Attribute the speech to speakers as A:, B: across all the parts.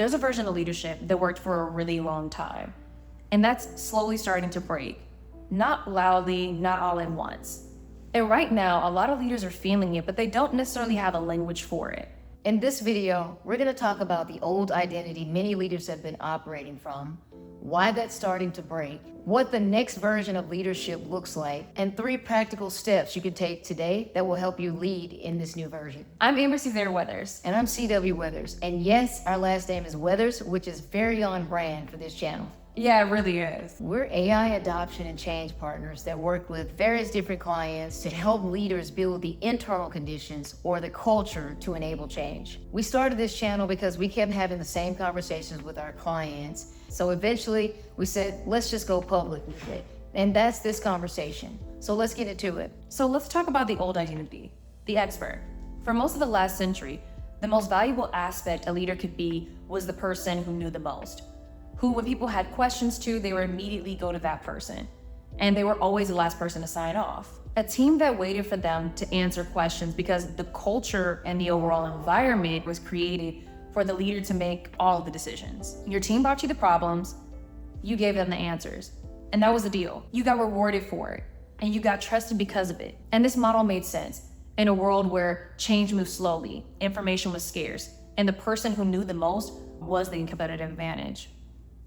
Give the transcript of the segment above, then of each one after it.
A: There's a version of leadership that worked for a really long time, and that's slowly starting to break. Not loudly, not all at once. And right now, a lot of leaders are feeling it, but they don't necessarily have a language for it.
B: In this video, we're going to talk about the old identity many leaders have been operating from, why that's starting to break, what the next version of leadership looks like, and 3 practical steps you can take today that will help you lead in this new version.
A: I'm Amber Weathers.
B: And I'm CW Weathers. And yes, our last name is Weathers, which is very on brand for this channel.
A: Yeah, it really is.
B: We're AI adoption and change partners that work with various different clients to help leaders build the internal conditions or the culture to enable change. We started this channel because we kept having the same conversations with our clients. So eventually we said, let's just go public with it. And that's this conversation. So let's get into it.
A: So let's talk about the old identity, the expert. For most of the last century, the most valuable aspect a leader could be was the person who knew the most. Who, when people had questions to, they would immediately go to that person. And they were always the last person to sign off. A team that waited for them to answer questions because the culture and the overall environment was created for the leader to make all of the decisions. Your team brought you the problems, you gave them the answers, and that was the deal. You got rewarded for it, and you got trusted because of it. And this model made sense in a world where change moved slowly, information was scarce, and the person who knew the most was the competitive advantage.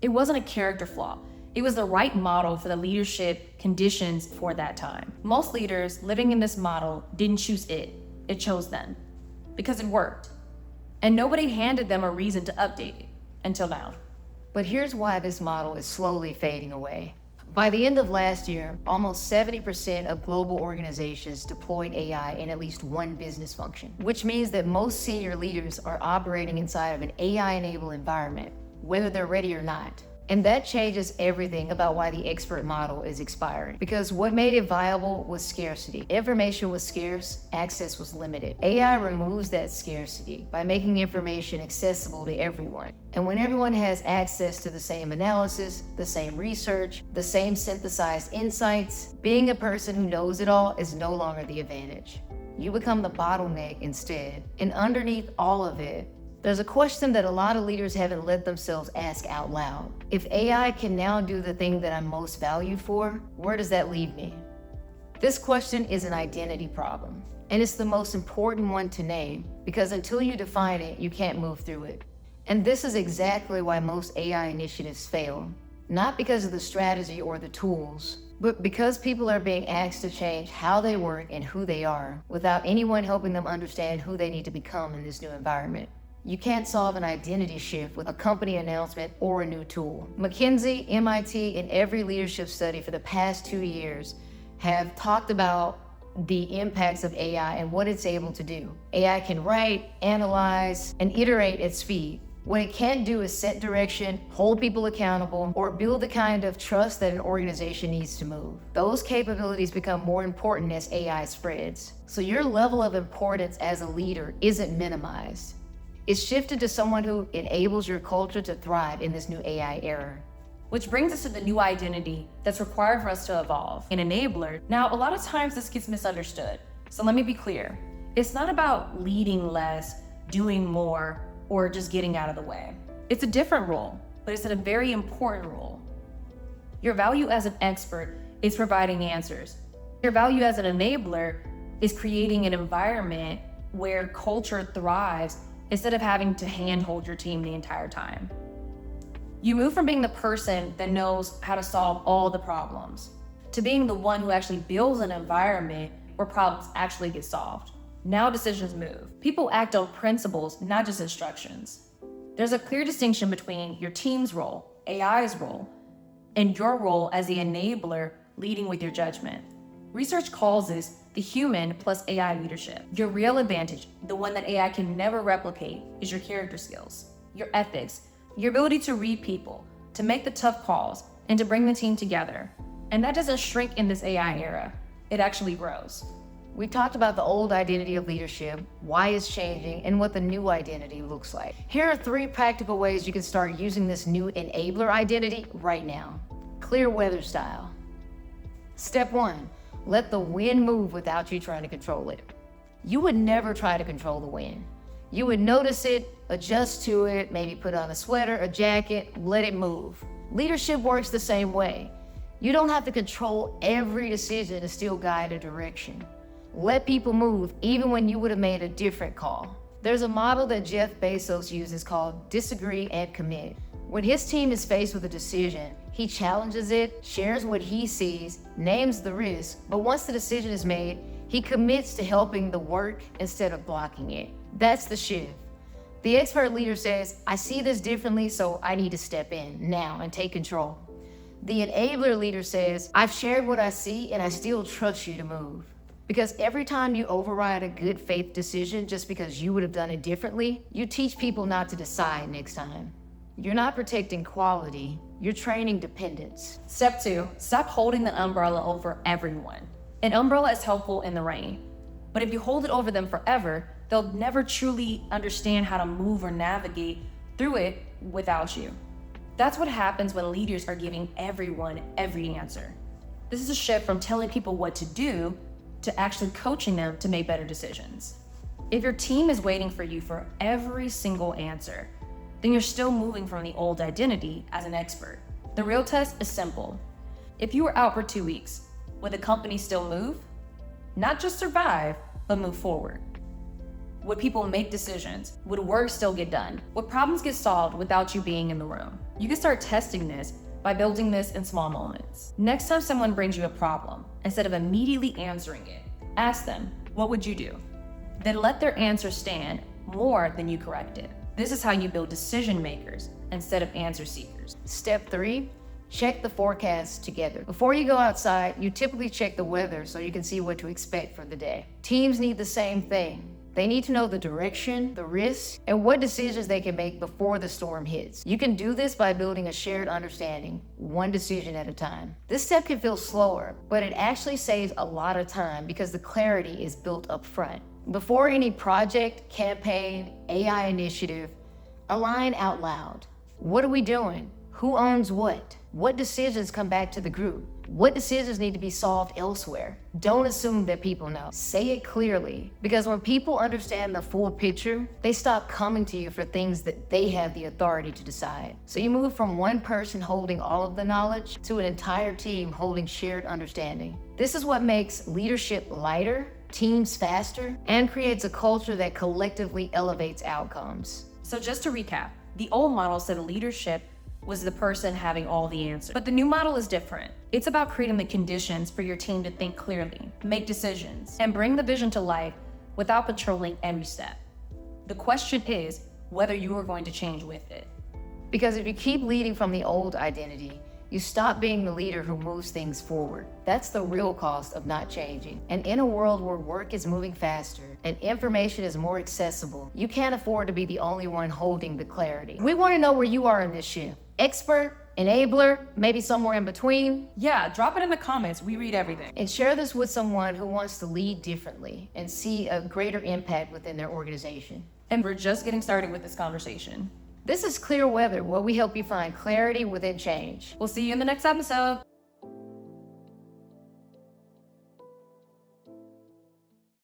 A: It wasn't a character flaw. It was the right model for the leadership conditions for that time. Most leaders living in this model didn't choose it chose them because it worked. And nobody handed them a reason to update it until now.
B: But here's why this model is slowly fading away. By the end of last year, almost 70% of global organizations deployed AI in at least one business function, which means that most senior leaders are operating inside of an AI-enabled environment, whether they're ready or not. And that changes everything about why the expert model is expiring. Because what made it viable was scarcity. Information was scarce, access was limited. AI removes that scarcity by making information accessible to everyone. And when everyone has access to the same analysis, the same research, the same synthesized insights, being a person who knows it all is no longer the advantage. You become the bottleneck instead. And underneath all of it, there's a question that a lot of leaders haven't let themselves ask out loud. If AI can now do the thing that I'm most valued for, where does that leave me? This question is an identity problem, and it's the most important one to name because until you define it, you can't move through it. And this is exactly why most AI initiatives fail. Not because of the strategy or the tools, but because people are being asked to change how they work and who they are without anyone helping them understand who they need to become in this new environment. You can't solve an identity shift with a company announcement or a new tool. McKinsey, MIT, and every leadership study for the past 2 years have talked about the impacts of AI and what it's able to do. AI can write, analyze, and iterate at speed. What it can't do is set direction, hold people accountable, or build the kind of trust that an organization needs to move. Those capabilities become more important as AI spreads. So your level of importance as a leader isn't minimized. It's shifted to someone who enables your culture to thrive in this new AI era.
A: Which brings us to the new identity that's required for us to evolve, an enabler. Now, a lot of times this gets misunderstood. So let me be clear. It's not about leading less, doing more, or just getting out of the way. It's a different role, but it's a very important role. Your value as an expert is providing answers. Your value as an enabler is creating an environment where culture thrives instead of having to handhold your team the entire time. You move from being the person that knows how to solve all the problems to being the one who actually builds an environment where problems actually get solved. Now decisions move. People act on principles, not just instructions. There's a clear distinction between your team's role, AI's role, and your role as the enabler leading with your judgment. Research calls this the human plus AI leadership. Your real advantage, the one that AI can never replicate, is your character skills, your ethics, your ability to read people, to make the tough calls, and to bring the team together. And that doesn't shrink in this AI era. It actually grows.
B: We talked about the old identity of leadership, why it's changing, and what the new identity looks like. Here are 3 practical ways you can start using this new enabler identity right now. Clear weather style. Step 1. Let the wind move without you trying to control it. You would never try to control the wind. You would notice it, adjust to it, maybe put on a sweater, a jacket, let it move. Leadership works the same way. You don't have to control every decision to still guide a direction. Let people move even when you would have made a different call. There's a model that Jeff Bezos uses called disagree and commit. When his team is faced with a decision, he challenges it, shares what he sees, names the risk, but once the decision is made, he commits to helping the work instead of blocking it. That's the shift. The expert leader says, I see this differently, so I need to step in now and take control. The enabler leader says, I've shared what I see and I still trust you to move. Because every time you override a good faith decision just because you would have done it differently, you teach people not to decide next time. You're not protecting quality, you're training dependence.
A: Step 2, stop holding the umbrella over everyone. An umbrella is helpful in the rain, but if you hold it over them forever, they'll never truly understand how to move or navigate through it without you. That's what happens when leaders are giving everyone every answer. This is a shift from telling people what to do to actually coaching them to make better decisions. If your team is waiting for you for every single answer, then you're still moving from the old identity as an expert. The real test is simple. If you were out for 2 weeks, would the company still move? Not just survive, but move forward. Would people make decisions? Would work still get done? Would problems get solved without you being in the room? You can start testing this by building this in small moments. Next time someone brings you a problem, instead of immediately answering it, ask them, what would you do? Then let their answer stand more than you correct it. This is how you build decision makers instead of answer seekers.
B: Step 3, check the forecast together. Before you go outside, you typically check the weather so you can see what to expect for the day. Teams need the same thing. They need to know the direction, the risks, and what decisions they can make before the storm hits. You can do this by building a shared understanding, one decision at a time. This step can feel slower, but it actually saves a lot of time because the clarity is built up front. Before any project, campaign, AI initiative, align out loud. What are we doing? Who owns what? What decisions come back to the group? What decisions need to be solved elsewhere? Don't assume that people know. Say it clearly, because when people understand the full picture, they stop coming to you for things that they have the authority to decide. So you move from one person holding all of the knowledge to an entire team holding shared understanding. This is what makes leadership lighter, teams faster, and creates a culture that collectively elevates outcomes.
A: So just to recap, the old model said leadership was the person having all the answers. But the new model is different. It's about creating the conditions for your team to think clearly, make decisions, and bring the vision to life without controlling every step. The question is whether you are going to change with it.
B: Because if you keep leading from the old identity, you stop being the leader who moves things forward. That's the real cost of not changing. And in a world where work is moving faster and information is more accessible, you can't afford to be the only one holding the clarity. We want to know where you are in this shift. Expert, enabler, maybe somewhere in between.
A: Yeah, drop it in the comments. We read everything.
B: And share this with someone who wants to lead differently and see a greater impact within their organization.
A: And we're just getting started with this conversation.
B: This is Clear Weather, where we help you find clarity within change.
A: We'll see you in the next episode.